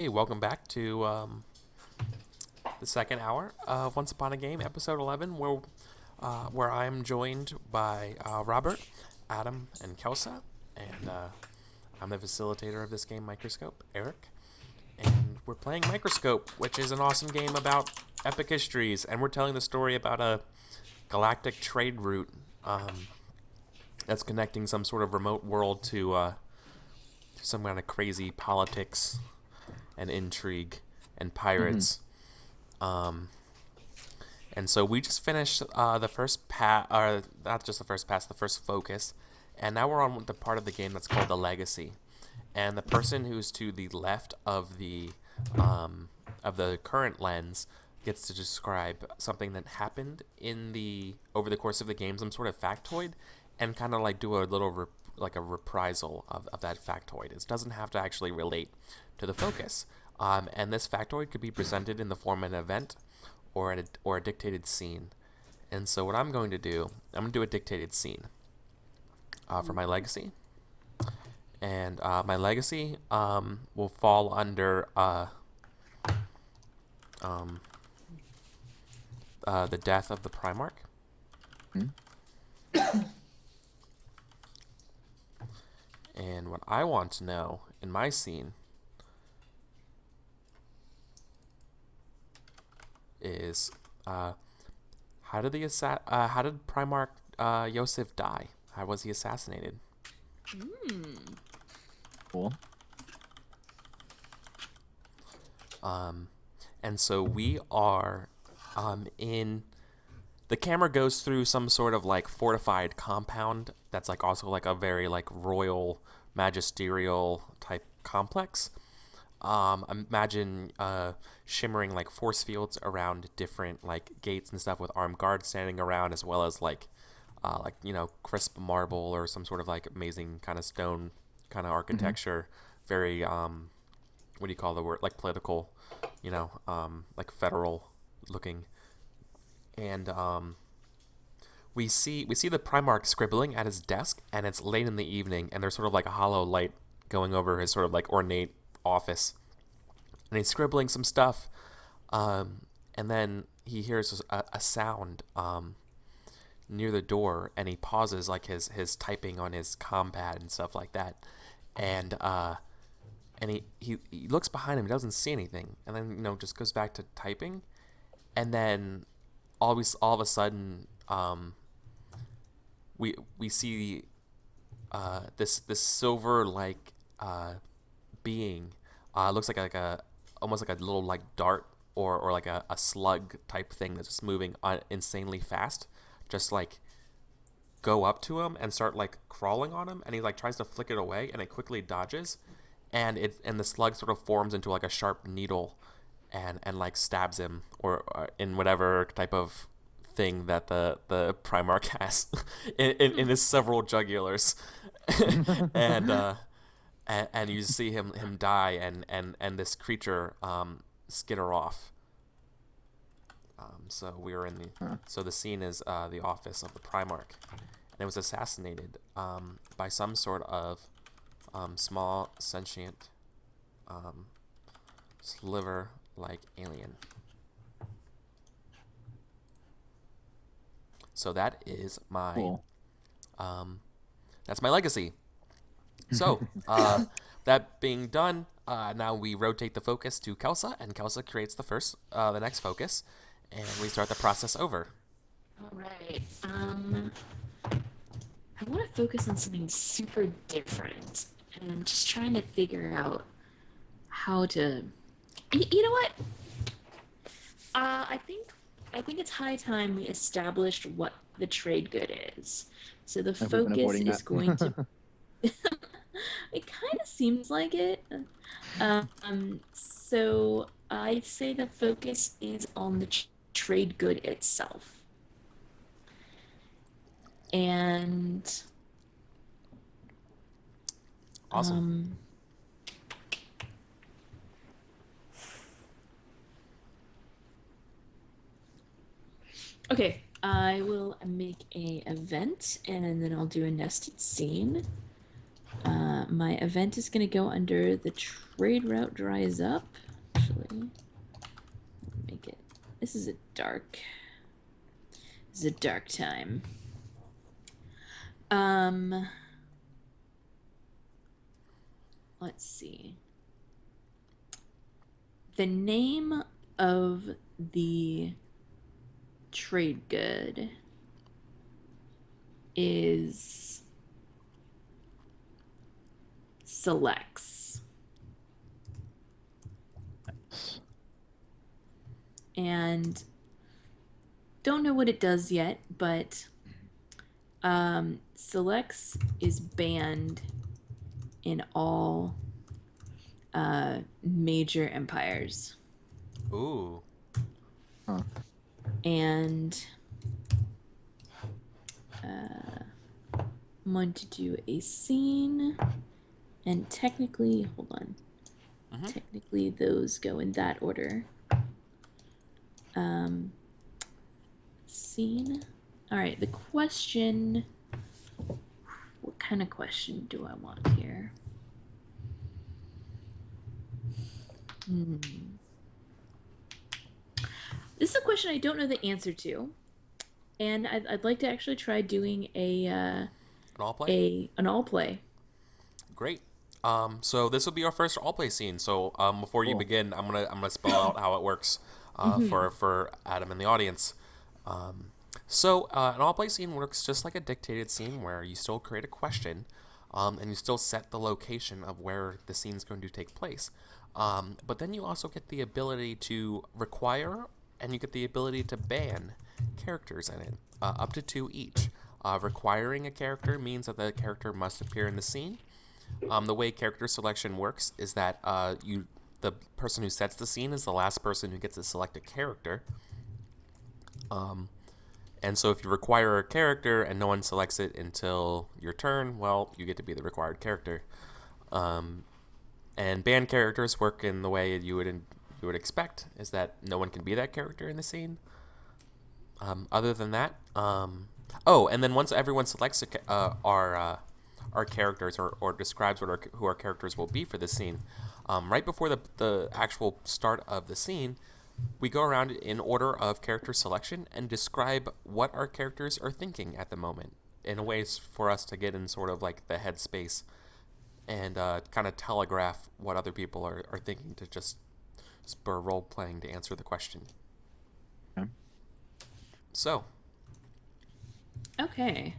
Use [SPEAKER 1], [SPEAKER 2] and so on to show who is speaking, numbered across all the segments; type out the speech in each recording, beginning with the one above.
[SPEAKER 1] Hey, welcome back to the second hour of Once Upon a Game, episode 11, where I am joined by Robert, Adam, and Kelsa, and I'm the facilitator of this game, Microscope, Eric, and we're playing Microscope, which is an awesome game about epic histories, and we're telling the story about a galactic trade route that's connecting some sort of remote world to some kind of crazy politics and intrigue and pirates. Um, and so we just finished the first pass, or not just the first pass, the first focus, and now we're on the part of the game that's called the legacy. And the person who's to the left of the current lens gets to describe something that happened in the over the course of the game, some sort of factoid, and kind of like do a little like a reprisal of that factoid. It doesn't have to actually relate to the focus. And this factoid could be presented in the form of an event or a dictated scene. And so what I'm going to do, I'm going to do a dictated scene for my legacy. And my legacy will fall under the death of the Primarch. And what I want to know in my scene is how did Primarch Yosef die? How was he assassinated?
[SPEAKER 2] Cool.
[SPEAKER 1] And so we are in the camera goes through some sort of like fortified compound that's like also like a very like royal magisterial type complex. Imagine shimmering like force fields around different like gates and stuff with armed guards standing around, as well as like crisp marble or some sort of like amazing kind of stone kind of architecture. Very what do you call the word, like political, like federal looking. And we see the Primarch scribbling at his desk, and it's late in the evening, and there's sort of like a hollow light going over his sort of like ornate office, and he's scribbling some stuff, and then he hears a sound near the door, and he pauses like his typing on his compad and stuff like that, and he looks behind him, he doesn't see anything, and then just goes back to typing, and then all of a sudden we see this silver like being, looks like a almost like a little like dart or like a slug type thing that's just moving insanely fast, just like go up to him and start like crawling on him, and he like tries to flick it away, and it quickly dodges, and the slug sort of forms into like a sharp needle and like stabs him or in whatever type of thing that the Primarch has in his several jugulars. and and you see him die, and this creature skitter off. So we're in the scene is the office of the Primarch, and it was assassinated by some sort of small sentient sliver like alien. So that is my
[SPEAKER 2] Cool.
[SPEAKER 1] That's my legacy. So that being done, now we rotate the focus to Kelsa, and Kelsa creates the next focus, and we start the process over.
[SPEAKER 3] All right. I want to focus on something super different, and I'm just trying to figure out how to. You know what? I think it's high time we established what the trade good is. So the
[SPEAKER 2] Have we been
[SPEAKER 3] focus
[SPEAKER 2] avoiding
[SPEAKER 3] is
[SPEAKER 2] that?
[SPEAKER 3] going to. It kind of seems like it. So I'd say the focus is on the trade good itself. And
[SPEAKER 1] Awesome.
[SPEAKER 3] Okay, I will make a event, and then I'll do a nested scene. My event is going to go under the trade route dries up. Actually, make it. This is a dark time. Let's see. The name of the trade good is Selects.
[SPEAKER 2] Nice.
[SPEAKER 3] And don't know what it does yet, but Selects is banned in all major empires.
[SPEAKER 1] Ooh.
[SPEAKER 2] Huh.
[SPEAKER 3] And I'm going to do a scene. And technically, hold on.
[SPEAKER 1] Mm-hmm.
[SPEAKER 3] Technically, those go in that order. Scene. All right, the question. What kind of question do I want here? This is a question I don't know the answer to, and I'd like to actually try doing
[SPEAKER 1] An all play?
[SPEAKER 3] an all play.
[SPEAKER 1] Great. So this will be our first all play scene. So before you
[SPEAKER 2] Cool.
[SPEAKER 1] begin, I'm gonna spell out how it works for Adam and the audience. So an all play scene works just like a dictated scene, where you still create a question, and you still set the location of where the scene is going to take place. But then you also get the ability to require, and you get the ability to ban characters in it, up to 2 each. Requiring a character means that the character must appear in the scene. The way character selection works is that the person who sets the scene is the last person who gets to select a character. And so if you require a character and no one selects it until your turn, well, you get to be the required character. And banned characters work in the way you would expect, is that no one can be that character in the scene. Other than that, and then once everyone selects our characters or describes who our characters will be for the scene, right before the actual start of the scene, we go around in order of character selection and describe what our characters are thinking at the moment in a way for us to get in sort of like the headspace and kind of telegraph what other people are thinking to just spur role playing to answer the question.
[SPEAKER 2] Okay.
[SPEAKER 1] So.
[SPEAKER 3] Okay.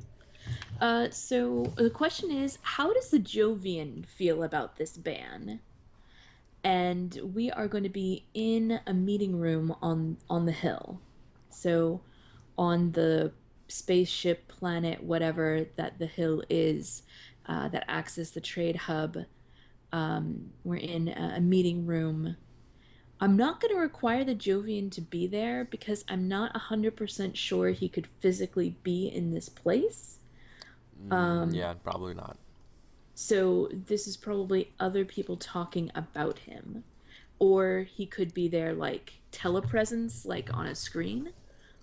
[SPEAKER 3] So the question is, how does the Jovian feel about this ban? And we are going to be in a meeting room on the hill. So on the spaceship, planet, whatever that the hill is, that acts as the trade hub. We're in a meeting room. I'm not going to require the Jovian to be there because I'm not 100% sure he could physically be in this place.
[SPEAKER 1] Yeah, probably not.
[SPEAKER 3] So this is probably other people talking about him. Or he could be there like telepresence, like on a screen.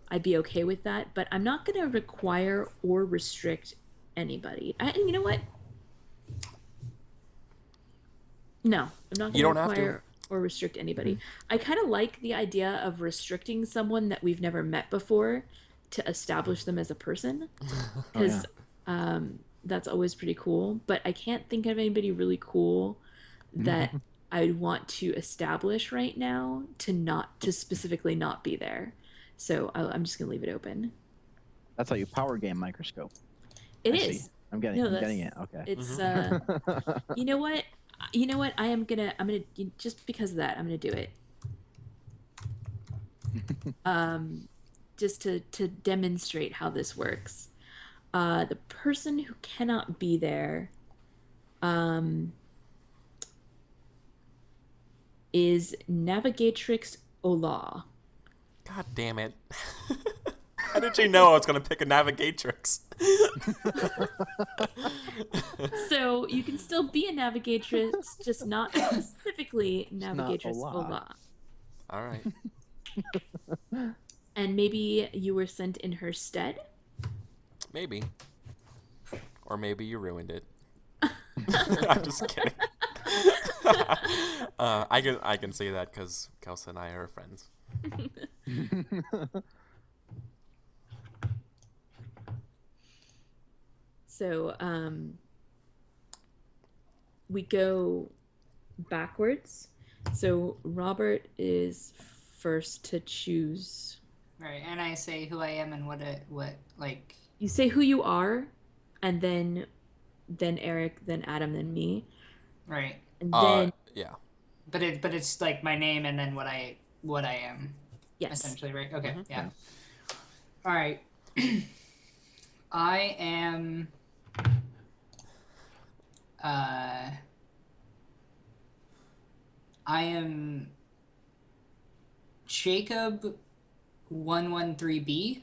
[SPEAKER 3] I'd be okay with that, but I'm not going to require or restrict anybody. And you know what? No, I'm not going to require or restrict anybody. Mm-hmm. I kind of like the idea of restricting someone that we've never met before to establish them as a person, because that's always pretty cool. But I can't think of anybody really cool that I'd want to establish right now to specifically not be there. So I'm just gonna leave it open.
[SPEAKER 2] That's how you power game Microscope.
[SPEAKER 3] It is.
[SPEAKER 2] See. I'm getting it. Okay.
[SPEAKER 3] It's you know what? I'm gonna just because of that, I'm gonna do it. Just to demonstrate how this works. The person who cannot be there is Navigatrix Ola.
[SPEAKER 1] God damn it. How did you know I was going to pick a Navigatrix?
[SPEAKER 3] So you can still be a Navigatrix, just not specifically Navigatrix Ola.
[SPEAKER 1] All right.
[SPEAKER 3] And maybe you were sent in her stead?
[SPEAKER 1] Maybe. Or maybe you ruined it. I'm just kidding. I can say that because Kelsa and I are friends.
[SPEAKER 3] So, we go backwards. So Robert is first to choose.
[SPEAKER 4] Right, and I say who I am and what like.
[SPEAKER 3] You say who you are, and then Eric, then Adam, then me,
[SPEAKER 4] Right.
[SPEAKER 3] and then
[SPEAKER 1] yeah.
[SPEAKER 4] But it's like my name and then what I am.
[SPEAKER 3] yes.
[SPEAKER 4] Essentially, right? Okay.
[SPEAKER 1] Mm-hmm.
[SPEAKER 4] Yeah. All right. I am. I am Jacob 113B.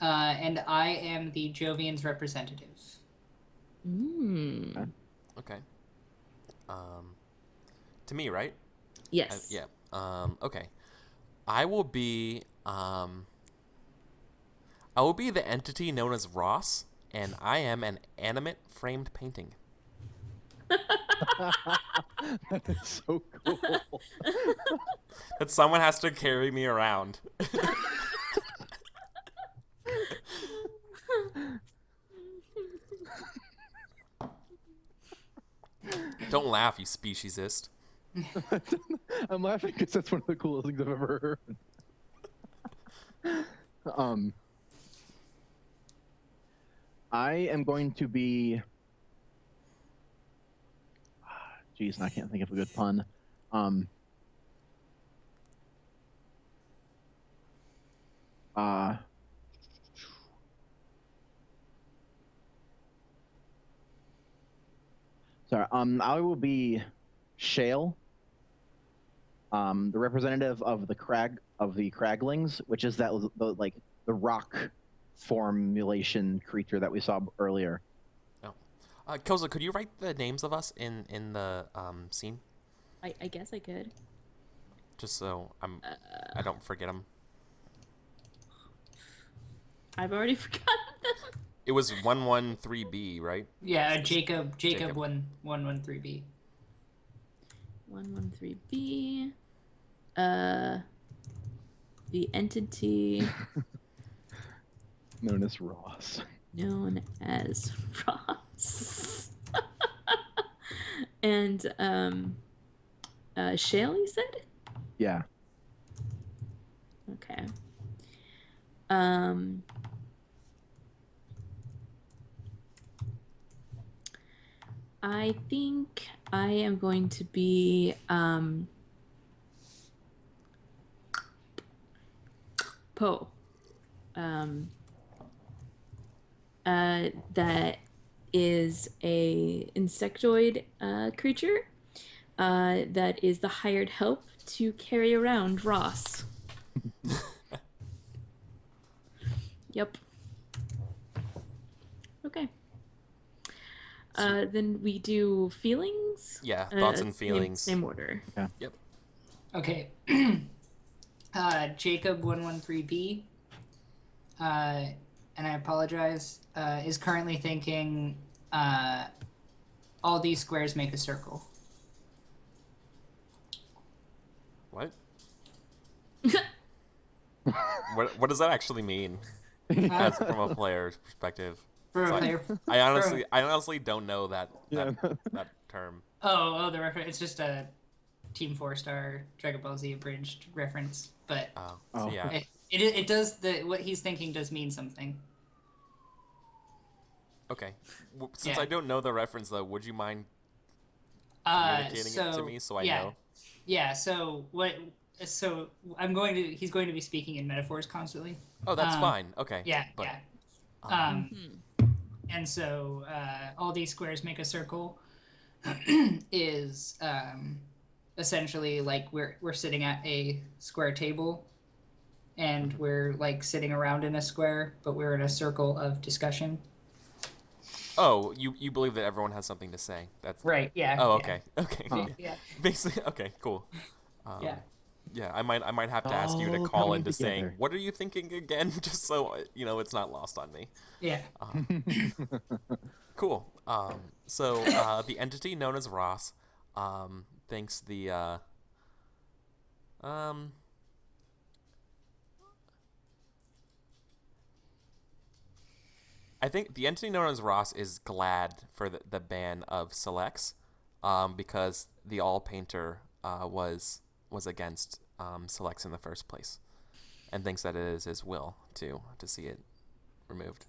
[SPEAKER 4] And I am the Jovian's representative.
[SPEAKER 1] Okay. To me, right?
[SPEAKER 3] Yes.
[SPEAKER 1] Yeah. Okay. I will be the entity known as Ross, and I am an animate framed painting.
[SPEAKER 2] That is so cool.
[SPEAKER 1] That someone has to carry me around. Don't laugh, you speciesist.
[SPEAKER 2] I'm laughing because that's one of the coolest things I've ever heard. I am going to be. Jeez, I can't think of a good pun. Sorry. I will be Shale. The representative of the Craglings, which is the rock formulation creature that we saw earlier.
[SPEAKER 1] Oh, Kelsa, could you write the names of us in the scene?
[SPEAKER 3] I guess I could.
[SPEAKER 1] Just so I don't forget them.
[SPEAKER 3] I've already forgotten them.
[SPEAKER 1] It was 113B, right?
[SPEAKER 4] Yeah, Jacob 113B.
[SPEAKER 3] 113B. The entity
[SPEAKER 2] Known as Ross.
[SPEAKER 3] known as Ross. And Shale, you said?
[SPEAKER 2] Yeah.
[SPEAKER 3] Okay. I think I am going to be Poe. That is a insectoid creature that is the hired help to carry around Ross. Yep. Okay. Then we do feelings.
[SPEAKER 1] Yeah, thoughts and feelings.
[SPEAKER 3] Same order.
[SPEAKER 2] Yeah.
[SPEAKER 1] Yep.
[SPEAKER 4] Okay. Jacob 113B. And I apologize. Is currently thinking all these squares make a circle.
[SPEAKER 1] What? What does that actually mean? As from a player's perspective.
[SPEAKER 4] For
[SPEAKER 1] So
[SPEAKER 4] a player.
[SPEAKER 1] I honestly don't know that term.
[SPEAKER 4] Oh, the reference. It's just a Team 4-star Dragon Ball Z abridged reference, but
[SPEAKER 2] Oh.
[SPEAKER 1] Yeah.
[SPEAKER 4] it does what he's thinking does mean something.
[SPEAKER 1] Okay. Since
[SPEAKER 4] Yeah.
[SPEAKER 1] I don't know the reference though, would you mind communicating it to me so I know?
[SPEAKER 4] Yeah. So what? So he's going to be speaking in metaphors constantly.
[SPEAKER 1] Oh, that's fine. Okay.
[SPEAKER 4] Yeah.
[SPEAKER 1] But,
[SPEAKER 4] Yeah. And so all these squares make a circle is essentially like we're sitting at a square table and we're like sitting around in a square, but we're in a circle of discussion.
[SPEAKER 1] Oh, you believe that everyone has something to say? That's
[SPEAKER 4] Right. Yeah.
[SPEAKER 1] Oh,
[SPEAKER 4] yeah.
[SPEAKER 1] okay. Okay.
[SPEAKER 4] Yeah.
[SPEAKER 1] Basically, okay, cool.
[SPEAKER 4] Yeah.
[SPEAKER 1] Yeah, I might have to ask you to
[SPEAKER 2] All
[SPEAKER 1] call
[SPEAKER 2] coming
[SPEAKER 1] into saying,
[SPEAKER 2] together.
[SPEAKER 1] "What are you thinking again?" Just so it's not lost on me.
[SPEAKER 4] Yeah.
[SPEAKER 1] Cool. The entity known as Ross thinks the um I think the entity known as Ross is glad for the ban of selects, because the all painter was against selects in the first place, and thinks that it is his will to see it removed.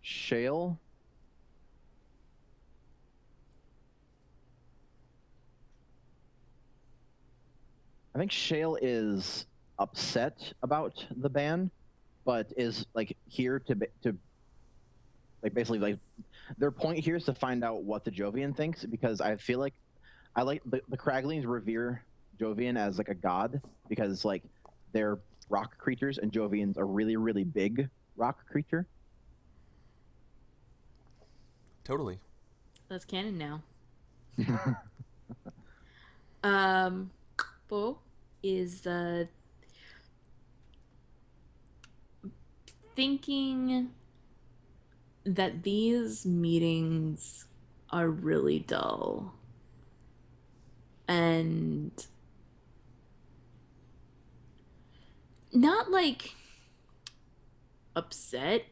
[SPEAKER 2] Shale. I think Shale is upset about the ban, but is like here to like basically like their point here is to find out what the Jovian thinks, because I feel like I like the Craglings revere Jovian as like a god, because like they're rock creatures and Jovian's a really, really big rock creature.
[SPEAKER 1] Totally.
[SPEAKER 3] That's canon now. Bo is thinking that these meetings are really dull and not like upset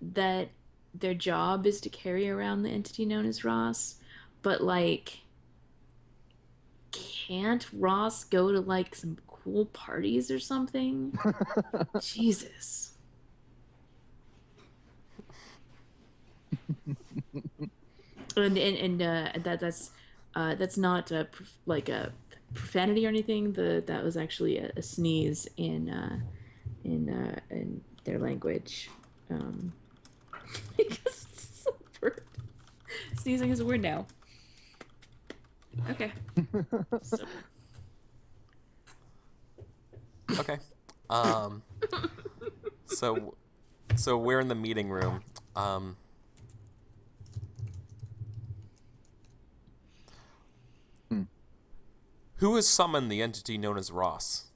[SPEAKER 3] that their job is to carry around the entity known as Ross, but like, can't Ross go to like some cool parties or something? Jesus. And that's not like a profanity or anything. That was actually a sneeze in their language. Because it's a word. Sneezing is a word now. Okay. So.
[SPEAKER 1] Okay. So we're in the meeting room. Who has summoned the entity known as Ross?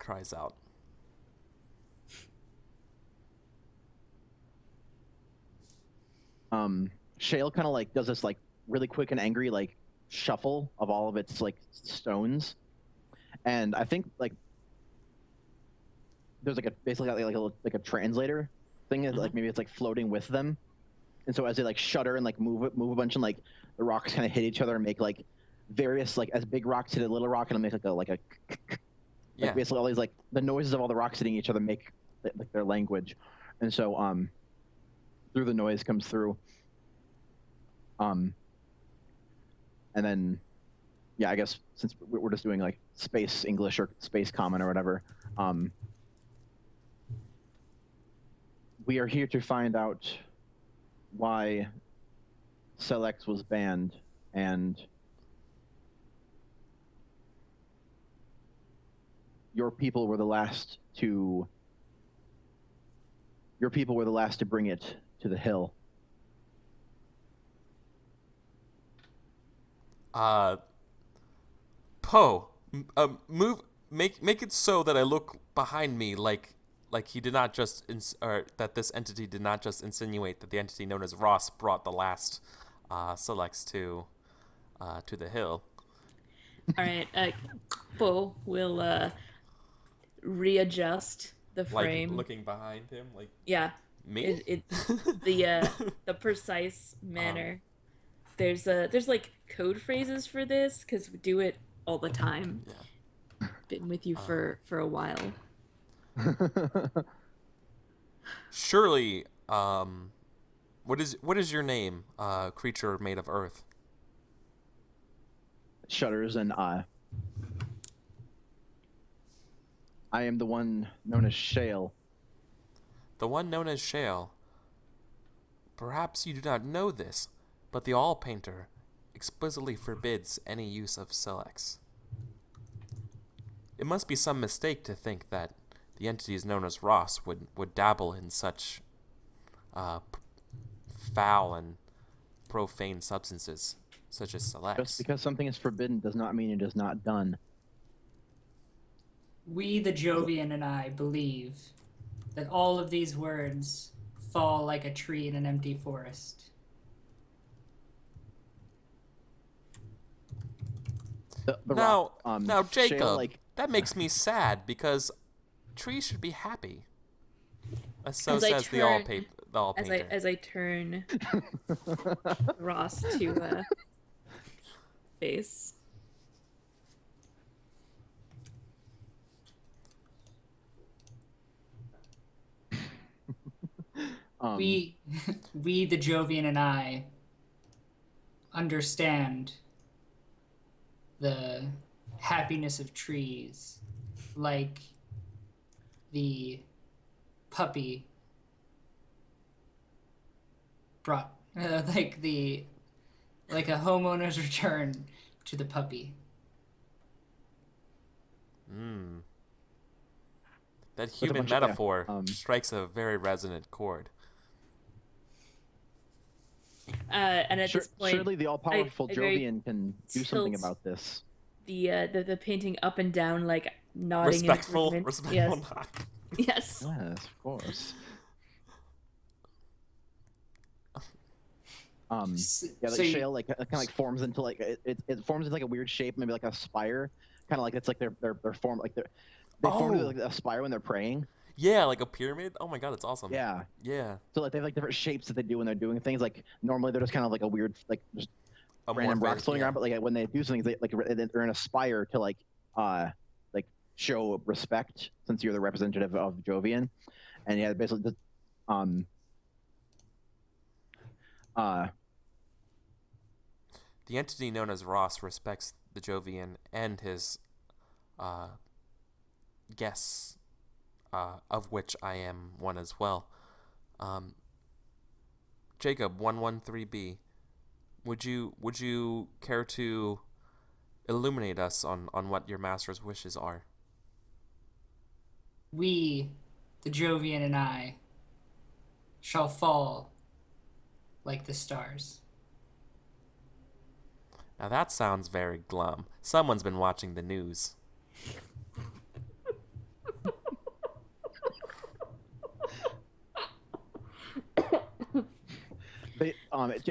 [SPEAKER 1] Cries out.
[SPEAKER 2] Shale kind of like does this like really quick and angry like shuffle of all of its like stones, and I think like there's like a basically like a translator thing that like maybe it's like floating with them, and so as they like shudder and like move a bunch, and like the rocks kind of hit each other and make like various like as big rocks hit a little rock, and it'll make like
[SPEAKER 1] Yeah.
[SPEAKER 2] basically all these like the noises of all the rocks hitting each other make like their language, and so through the noise comes through. And then, yeah, I guess since we're just doing like space English or space common or whatever, we are here to find out why Celex was banned, and your people were the last to bring it to the hill.
[SPEAKER 1] Make it so that I look behind me like he did not just or that this entity did not just insinuate that the entity known as Ross brought the last Selects to the hill.
[SPEAKER 3] All right, Bo will readjust the frame.
[SPEAKER 1] Like looking behind him, like
[SPEAKER 3] yeah,
[SPEAKER 1] me.
[SPEAKER 3] The precise manner. There's like code phrases for this because we do it all the time.
[SPEAKER 1] Yeah.
[SPEAKER 3] Been with you for a while.
[SPEAKER 1] Surely, what is your name, creature made of earth?
[SPEAKER 2] Shudders and I am the one known as Shale.
[SPEAKER 1] The one known as Shale. Perhaps you do not know this, but the All Painter explicitly forbids any use of Selects. It must be some mistake to think that the entities known as Ross would dabble in such foul and profane substances, such as
[SPEAKER 2] Just
[SPEAKER 1] selects.
[SPEAKER 2] because something is forbidden does not mean it is not done.
[SPEAKER 4] We, the Jovian, and I believe that all of these words fall like a tree in an empty forest.
[SPEAKER 1] Now, Jacob,
[SPEAKER 2] Shale,
[SPEAKER 1] that makes me sad because trees should be happy. So
[SPEAKER 3] As I
[SPEAKER 1] says the all
[SPEAKER 3] turn-
[SPEAKER 1] painter.
[SPEAKER 3] As I turn Ross to face.
[SPEAKER 4] We, the Jovian, and I understand the happiness of trees, like the puppy brought, like a homeowner's return to the puppy.
[SPEAKER 1] That human metaphor strikes a very resonant chord.
[SPEAKER 3] And at this point,
[SPEAKER 2] surely the all-powerful
[SPEAKER 3] I very
[SPEAKER 2] Jovian can do something
[SPEAKER 3] tilt
[SPEAKER 2] about this.
[SPEAKER 3] the painting up and down, like nodding
[SPEAKER 1] Respectful
[SPEAKER 3] in agreement.
[SPEAKER 1] nod.
[SPEAKER 3] Yes.
[SPEAKER 2] Yes, of course. Yeah,
[SPEAKER 4] So
[SPEAKER 2] like
[SPEAKER 4] you-
[SPEAKER 2] shale, kind of forms into it forms into like a weird shape, maybe like a spire, kind of like it's like their form, like they form into like a spire when they're praying.
[SPEAKER 1] Yeah, like a pyramid. Oh my god, it's awesome.
[SPEAKER 2] Yeah.
[SPEAKER 1] Yeah.
[SPEAKER 2] So like they have like different shapes that they do when they're doing things. Like normally they're just kind of like a weird just random rocks floating around, but like when they do something, they're in a spire to like show respect since you're the representative of Jovian, and yeah, basically just
[SPEAKER 1] The entity known as Ross respects the Jovian and his guests, of which I am one as well. Jacob 113B, would you care to illuminate us on what your master's wishes are?
[SPEAKER 4] We, the Jovian, and I shall fall like the stars.
[SPEAKER 1] Now that sounds very glum. Someone's been watching the news.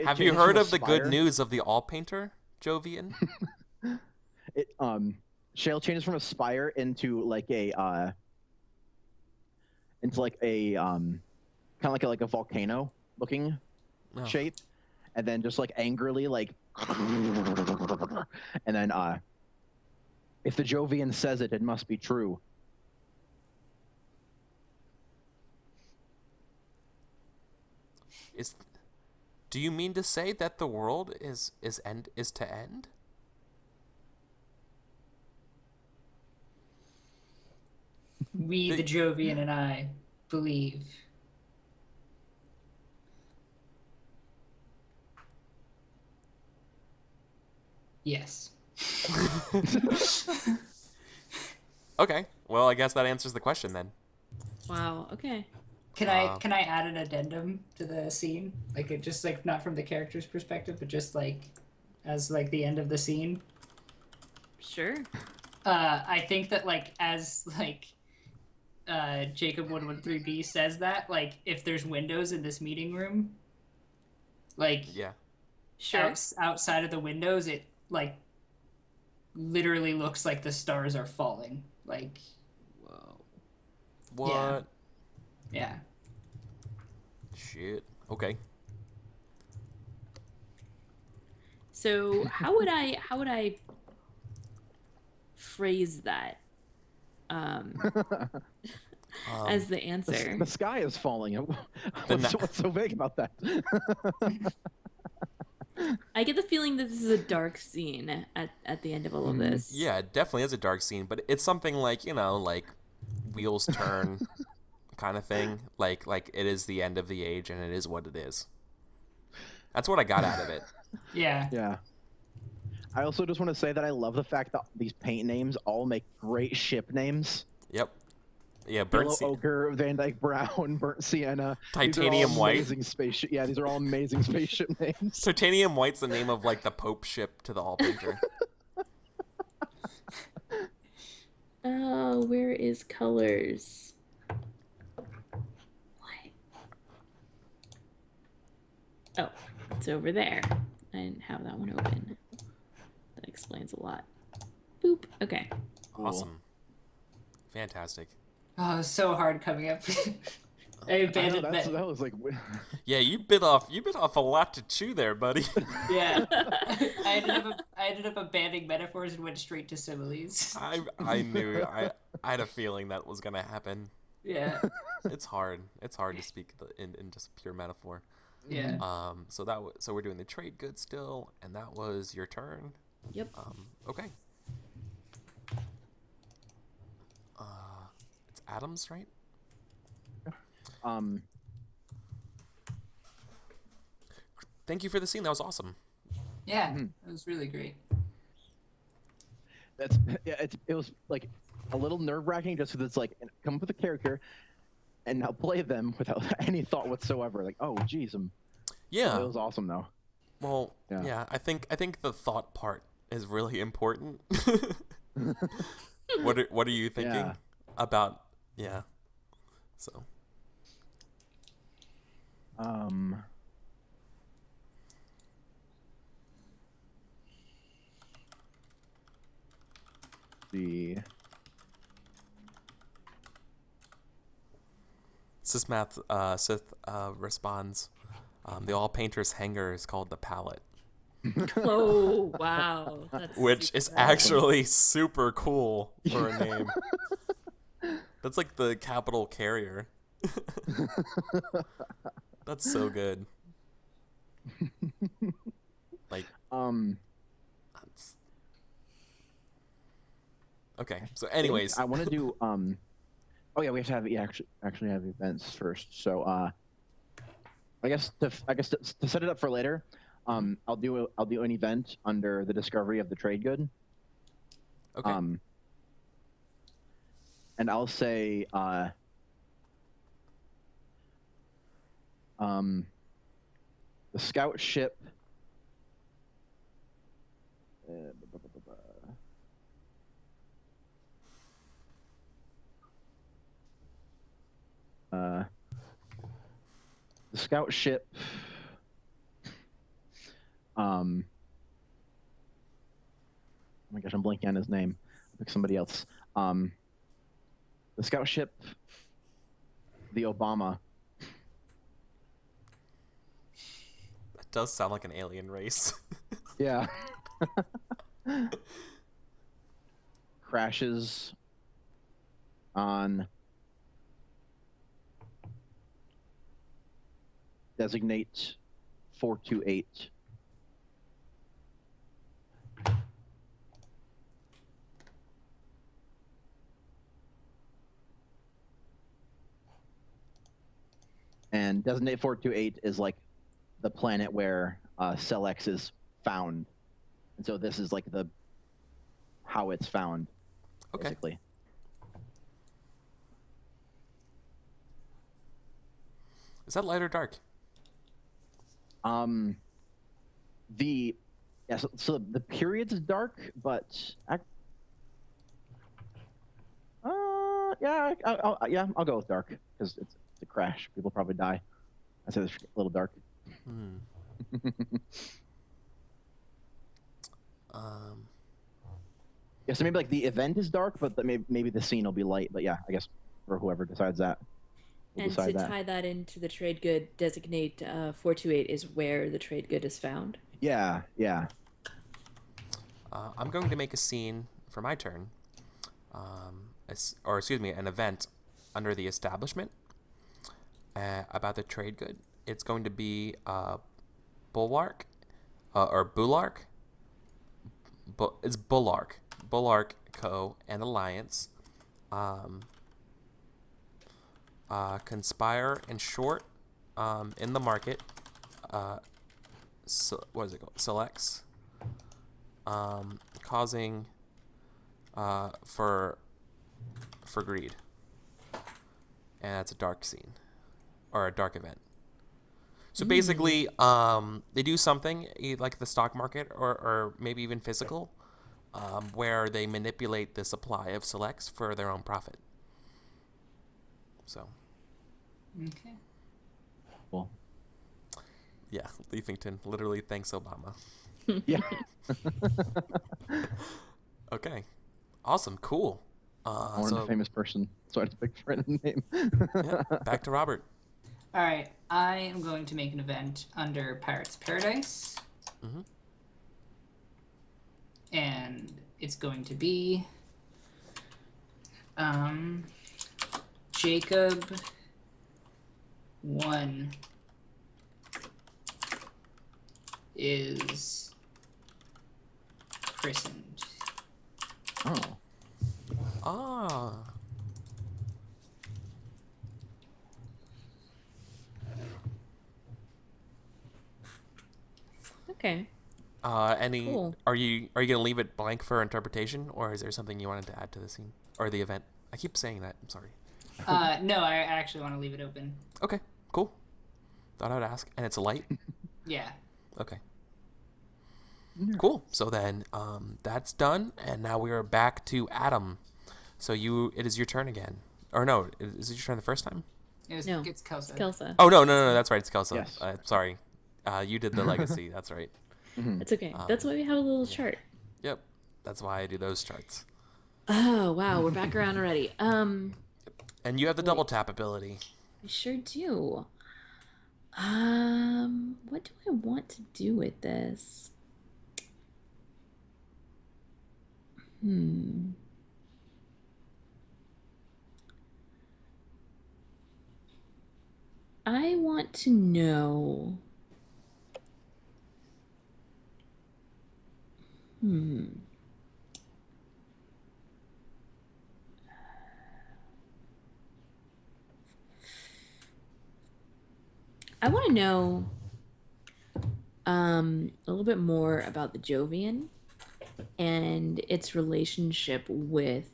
[SPEAKER 1] Have you heard of the good news of the all painter, Jovian?
[SPEAKER 2] Shale changes from a spire into like a kind of like a volcano looking shape, and then just like angrily and then if the Jovian says it, it must be true.
[SPEAKER 1] Do you mean to say that the world is to end?
[SPEAKER 4] We, the Jovian, and I believe. Yes.
[SPEAKER 1] Okay. Well, I guess that answers the question then.
[SPEAKER 3] Wow. Okay.
[SPEAKER 4] Can I add an addendum to the scene? Like it just like not from the character's perspective, but just like as like the end of the scene.
[SPEAKER 3] Sure.
[SPEAKER 4] I think that like as like Jacob 113B says that, like if there's windows in this meeting room, like
[SPEAKER 1] yeah,
[SPEAKER 3] sure.
[SPEAKER 4] Outside of the windows, it like literally looks like the stars are falling. Like,
[SPEAKER 3] whoa.
[SPEAKER 1] What?
[SPEAKER 4] Yeah.
[SPEAKER 1] Shit. Okay.
[SPEAKER 3] So how would I phrase that as the answer?
[SPEAKER 2] The sky is falling. What's so vague about that?
[SPEAKER 3] I get the feeling that this is a dark scene at the end of all of this.
[SPEAKER 1] Yeah, it definitely is a dark scene, but it's something like, like wheels turn kind of thing. Like it is the end of the age and it is what it is. That's what I got out of it.
[SPEAKER 4] Yeah.
[SPEAKER 2] Yeah. I also just want to say that I love the fact that these paint names all make great ship names.
[SPEAKER 1] Yep. Yeah,
[SPEAKER 2] Yellow ochre, Van Dyke brown, burnt sienna.
[SPEAKER 1] Titanium white.
[SPEAKER 2] Amazing spaceship. Yeah, these are all amazing spaceship names.
[SPEAKER 1] Titanium white's the name of like the Pope ship to the all painter.
[SPEAKER 3] Oh, where is colors? What? Oh, it's over there. I didn't have that one open. That explains a lot. Boop. Okay.
[SPEAKER 1] Awesome. Fantastic.
[SPEAKER 4] Oh, it was so hard coming up. I abandoned
[SPEAKER 2] that was like.
[SPEAKER 1] Yeah, you bit off a lot to chew there, buddy.
[SPEAKER 4] Yeah. I ended up abandoning metaphors and went straight to similes.
[SPEAKER 1] I knew I had a feeling that was gonna happen.
[SPEAKER 4] Yeah.
[SPEAKER 1] It's hard. It's hard to speak in just pure metaphor.
[SPEAKER 4] Yeah.
[SPEAKER 1] So we're doing the trade goods still, and that was your turn.
[SPEAKER 3] Yep.
[SPEAKER 1] Okay. It's Adams, right? Thank you for the scene. That was awesome.
[SPEAKER 4] Yeah. It was really great.
[SPEAKER 2] It was like a little nerve-wracking just because it's like come up with a character and now play them without any thought whatsoever. Like, oh geez,
[SPEAKER 1] Yeah.
[SPEAKER 2] it was awesome though.
[SPEAKER 1] Well, yeah. I think the thought part is really important. What are you thinking about? Yeah. So. Sith responds, the all painter's hangar is called the palette.
[SPEAKER 3] Oh, wow. That's
[SPEAKER 1] Which is actually super cool for a name. That's like the capital carrier. That's so good. Like, that's... Okay. So, anyways,
[SPEAKER 2] I want to do. Oh yeah, we have to have actually have events first. So I guess to set it up for later, I'll do an event under the discovery of the trade good.
[SPEAKER 1] Okay.
[SPEAKER 2] And I'll say the scout ship. The scout ship. Oh my gosh, I'm blanking on his name. I'll pick somebody else. The scout ship. The Obama.
[SPEAKER 1] That does sound like an alien race.
[SPEAKER 2] Yeah. Crashes on designate 428. And designate 428 is like the planet where Cell X is found. And so this is like how it's found, basically.
[SPEAKER 1] Is that light or dark?
[SPEAKER 2] So the period's dark, but I'll go with dark because it's a crash. People probably die. I said it's a little dark. Yeah, so maybe like the event is dark, but maybe the scene will be light. But yeah, I guess for whoever decides that.
[SPEAKER 3] And to tie that into the trade good, designate 428 is where the trade good is found.
[SPEAKER 2] Yeah.
[SPEAKER 1] I'm going to make a scene for my turn, an event under the establishment about the trade good. It's going to be Bulwark, or Bullark. It's Bullark Co. and Alliance. Conspire and short in the market. What is it called? Selects. Causing for greed. and that's a dark scene or a dark event. So basically, they do something like the stock market or maybe even physical, where they manipulate the supply of selects for their own profit. So.
[SPEAKER 4] Okay.
[SPEAKER 2] Well,
[SPEAKER 1] Yeah, Leafington literally thanks Obama.
[SPEAKER 2] yeah.
[SPEAKER 1] Okay, awesome, cool.
[SPEAKER 2] I wanted a famous person, so I just picked a random name.
[SPEAKER 1] Yeah, back to Robert.
[SPEAKER 4] All right. I am going to make an event under Pirates Paradise.
[SPEAKER 1] Mm-hmm.
[SPEAKER 4] And it's going to be Jacob 1 is christened.
[SPEAKER 2] Oh.
[SPEAKER 1] Ah.
[SPEAKER 3] Okay.
[SPEAKER 1] Any?
[SPEAKER 3] Cool.
[SPEAKER 1] Are you gonna leave it blank for interpretation, or is there something you wanted to add to the scene or the event? I keep saying that. I'm sorry.
[SPEAKER 4] No, I actually want to leave it open.
[SPEAKER 1] Okay, cool. Thought I'd ask. And it's a light.
[SPEAKER 4] Yeah.
[SPEAKER 1] Okay. Cool. So then, that's done, and now we are back to Adam. So it is your turn again. Or no, is it your turn the first time?
[SPEAKER 4] It's Kelsa.
[SPEAKER 3] It's Kelsa.
[SPEAKER 1] Oh no, that's right. It's Kelsa.
[SPEAKER 2] Yes.
[SPEAKER 1] Sorry. You did the legacy. That's right.
[SPEAKER 3] It's okay. That's why we have a little chart.
[SPEAKER 1] Yep. That's why I do those charts.
[SPEAKER 3] Oh wow, we're back around already.
[SPEAKER 1] And you have the double tap ability.
[SPEAKER 3] I sure do. What do I want to do with this? I want to know. I want to know a little bit more about the Jovian and its relationship with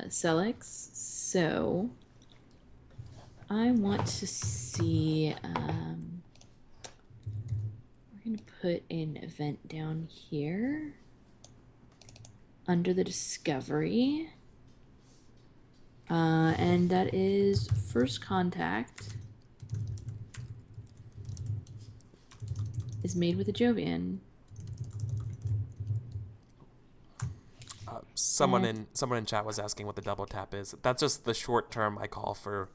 [SPEAKER 3] Celex. So I want to see. We're going to put an event down here under the discovery. And that is first contact is made with a Jovian.
[SPEAKER 1] Someone in chat was asking what the double tap is. That's just the short term I call for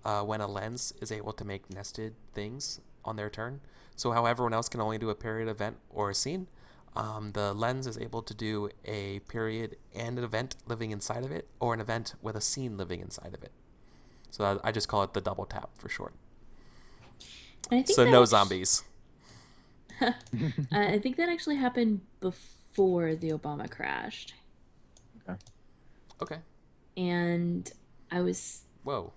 [SPEAKER 1] when a lens is able to make nested things on their turn. So how everyone else can only do a period, event, or a scene, the lens is able to do a period and an event living inside of it, or an event with a scene living inside of it. So I just call it the double tap for short. So no zombies.
[SPEAKER 3] I think that actually happened before the Obama crashed.
[SPEAKER 1] Okay.
[SPEAKER 3] And I was.
[SPEAKER 1] Whoa.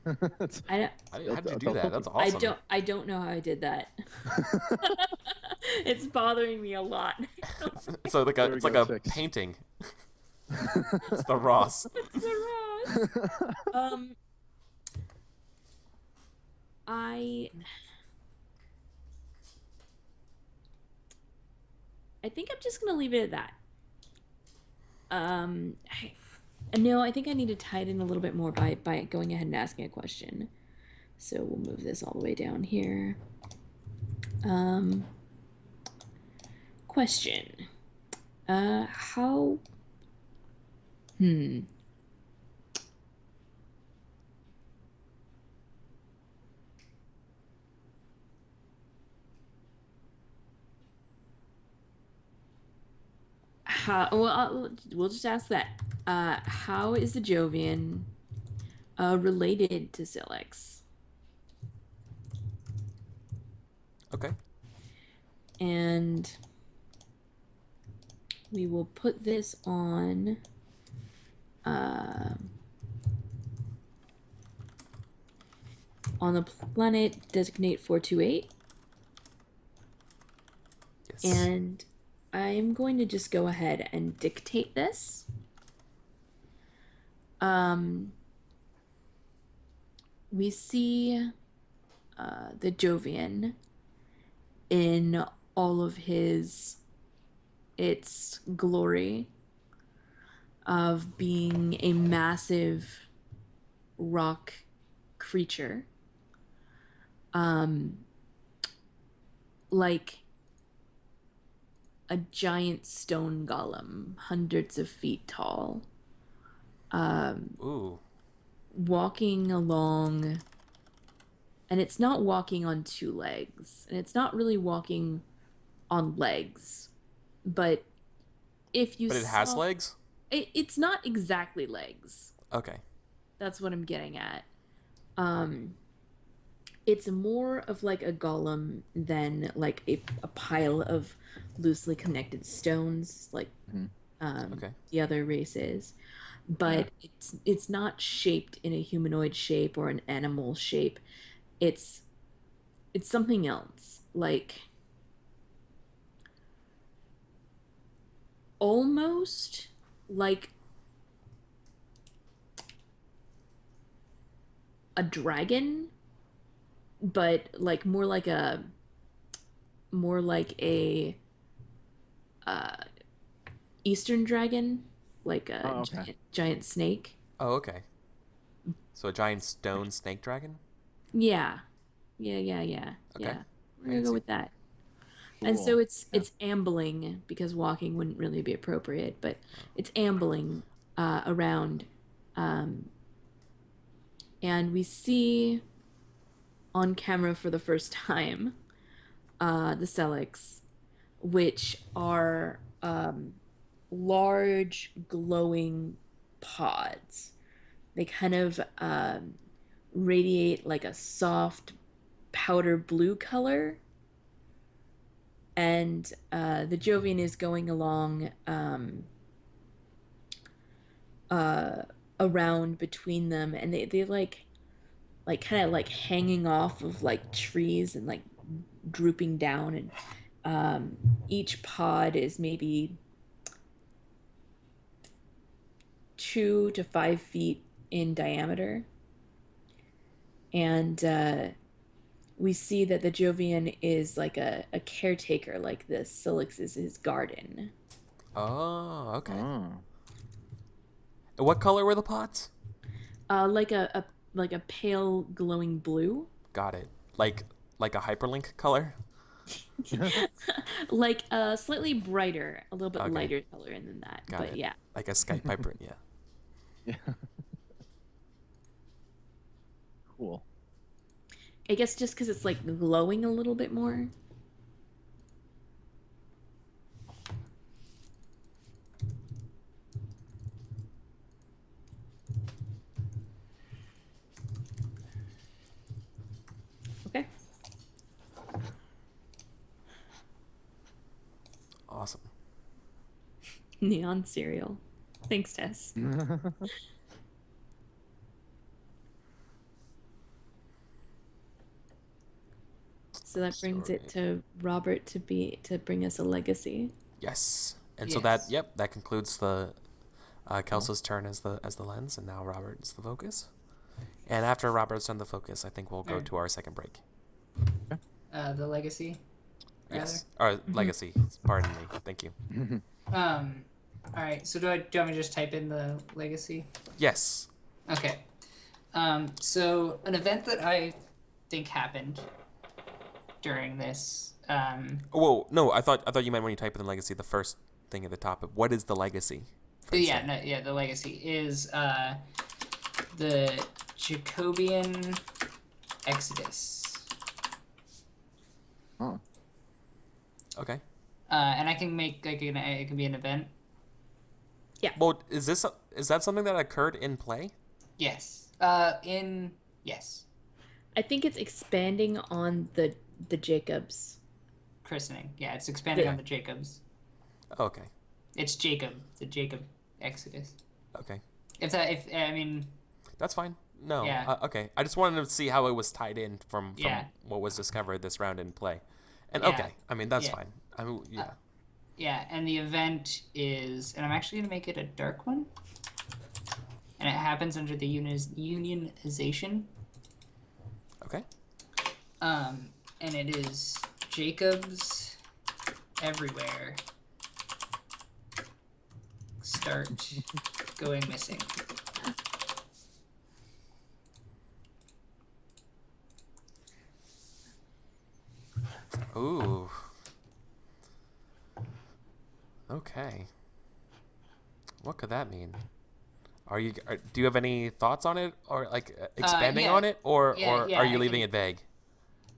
[SPEAKER 2] How'd
[SPEAKER 1] How'd you do that? That's awesome.
[SPEAKER 3] I don't know how I did that. It's bothering me a lot.
[SPEAKER 1] So it's like a painting. It's the Ross.
[SPEAKER 3] It's the Ross. I think I'm just gonna leave it at that. No, I think I need to tie it in a little bit more by going ahead and asking a question. So we'll move this all the way down here. Question. How... we'll just ask that. How is the Jovian related to Silex?
[SPEAKER 1] Okay.
[SPEAKER 3] And we will put this on the planet designate 428.
[SPEAKER 1] Yes.
[SPEAKER 3] And I'm going to just go ahead and dictate this. We see the Jovian in all of its glory of being a massive rock creature, like a giant stone golem, hundreds of feet tall,
[SPEAKER 1] Ooh.
[SPEAKER 3] walking along. And it's not walking on two legs, and it's not really walking on legs, but if you
[SPEAKER 1] But it has legs?
[SPEAKER 3] it's not exactly legs.
[SPEAKER 1] Okay.
[SPEAKER 3] That's what I'm getting at. It's more of like a golem than like a pile of loosely connected stones, like
[SPEAKER 1] Okay.
[SPEAKER 3] the other races. But it's not shaped in a humanoid shape or an animal shape. It's something else, like almost like a dragon, but like more like a uh eastern dragon, like a
[SPEAKER 2] Oh, okay.
[SPEAKER 3] giant snake.
[SPEAKER 1] Oh, okay. So a giant stone snake dragon?
[SPEAKER 3] Yeah. Yeah.
[SPEAKER 1] Okay.
[SPEAKER 3] We're gonna go with that. And so
[SPEAKER 2] Cool.
[SPEAKER 3] it's ambling, because walking wouldn't really be appropriate, but it's ambling around, and we see on camera for the first time the Celics, which are large glowing pods. They kind of radiate like a soft powder blue color, and the Jovian is going along around between them, and they like kind of like hanging off of like trees and like drooping down, and each pod is maybe 2 to 5 feet in diameter, and we see that the Jovian is like a caretaker, like the Silix is his garden.
[SPEAKER 1] Oh, okay.
[SPEAKER 2] Oh.
[SPEAKER 1] And what color were the pots?
[SPEAKER 3] Like a pale glowing blue.
[SPEAKER 1] Got it. Like a hyperlink color?
[SPEAKER 3] Like slightly brighter, a little bit
[SPEAKER 1] Okay.
[SPEAKER 3] lighter color than that.
[SPEAKER 1] Got
[SPEAKER 3] but
[SPEAKER 1] it.
[SPEAKER 3] yeah.
[SPEAKER 1] Like a Skype hyper. Yeah.
[SPEAKER 2] Yeah. Cool.
[SPEAKER 3] I guess just because it's like glowing a little bit more. Okay.
[SPEAKER 1] Awesome.
[SPEAKER 3] Neon cereal. Thanks, Tess. So that brings it to Robert to bring us a legacy.
[SPEAKER 1] Yes. And so
[SPEAKER 4] Yes.
[SPEAKER 1] that concludes the Kelso's turn as the lens, and now Robert is the focus. And after Robert's done the focus, I think we'll go
[SPEAKER 4] Alright.
[SPEAKER 1] to our second break.
[SPEAKER 4] The legacy.
[SPEAKER 1] Yes. Or legacy. Pardon me. Thank you.
[SPEAKER 4] All right. So do you want me to just type in the legacy?
[SPEAKER 1] Yes.
[SPEAKER 4] Okay. So an event that I think happened during this.
[SPEAKER 1] Whoa, no, I thought you meant when you type in legacy, the first thing at the top. What is the legacy?
[SPEAKER 4] The legacy is the Jacobian Exodus.
[SPEAKER 2] Oh.
[SPEAKER 1] Okay.
[SPEAKER 4] And I can make it can be an event.
[SPEAKER 1] Well, is that something that occurred in play?
[SPEAKER 4] Yes. Yes.
[SPEAKER 3] I think it's expanding on the Jacobs.
[SPEAKER 4] Christening. Yeah, it's expanding on the Jacobs.
[SPEAKER 1] Okay.
[SPEAKER 4] It's Jacob, the Jacob Exodus.
[SPEAKER 1] Okay.
[SPEAKER 4] That's
[SPEAKER 1] fine. No.
[SPEAKER 4] Yeah.
[SPEAKER 1] Okay. I just wanted to see how it was tied in from
[SPEAKER 4] Yeah.
[SPEAKER 1] what was discovered this round in play. And
[SPEAKER 4] Yeah.
[SPEAKER 1] okay. I mean, that's
[SPEAKER 4] Yeah.
[SPEAKER 1] fine. I mean, yeah.
[SPEAKER 4] Yeah, and the event is, and I'm actually going to make it a dark one. And it happens under the unionization.
[SPEAKER 1] Okay.
[SPEAKER 4] And it is Jacobs everywhere start going missing.
[SPEAKER 1] Ooh. Okay. What could that mean? Do you have any thoughts on it, or like expanding
[SPEAKER 4] yeah.
[SPEAKER 1] on it, or
[SPEAKER 4] Yeah,
[SPEAKER 1] are you
[SPEAKER 4] I
[SPEAKER 1] leaving
[SPEAKER 4] can-
[SPEAKER 1] it vague?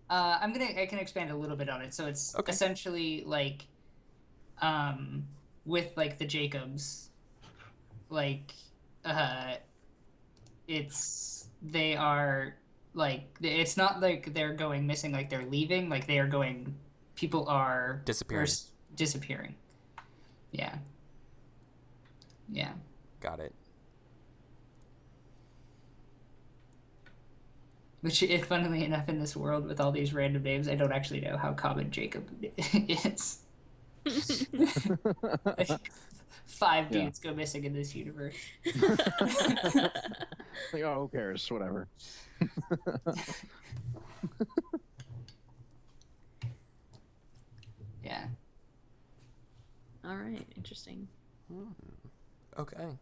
[SPEAKER 4] I can expand a little bit on it. So it's
[SPEAKER 1] Okay.
[SPEAKER 4] essentially like, with like the Jacobs, like, they are like, it's not like they're going missing, like they're leaving, like they are going, people are
[SPEAKER 1] Disappearing.
[SPEAKER 4] Disappearing. Yeah. Yeah.
[SPEAKER 1] Got it.
[SPEAKER 4] Which, if funnily enough, in this world with all these random names, I don't actually know how common Jacob is. Like, 5
[SPEAKER 2] Yeah.
[SPEAKER 4] dudes go missing in this universe.
[SPEAKER 2] Like, oh, who cares? Whatever.
[SPEAKER 4] Yeah.
[SPEAKER 3] All right, interesting.
[SPEAKER 1] Okay.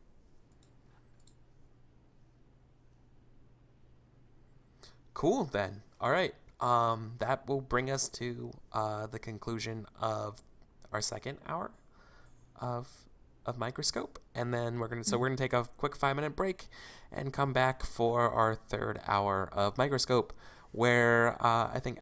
[SPEAKER 1] Cool then. All right. That will bring us to the conclusion of our second hour of Microscope, and then we're gonna take a quick 5-minute break and come back for our third hour of Microscope, where I think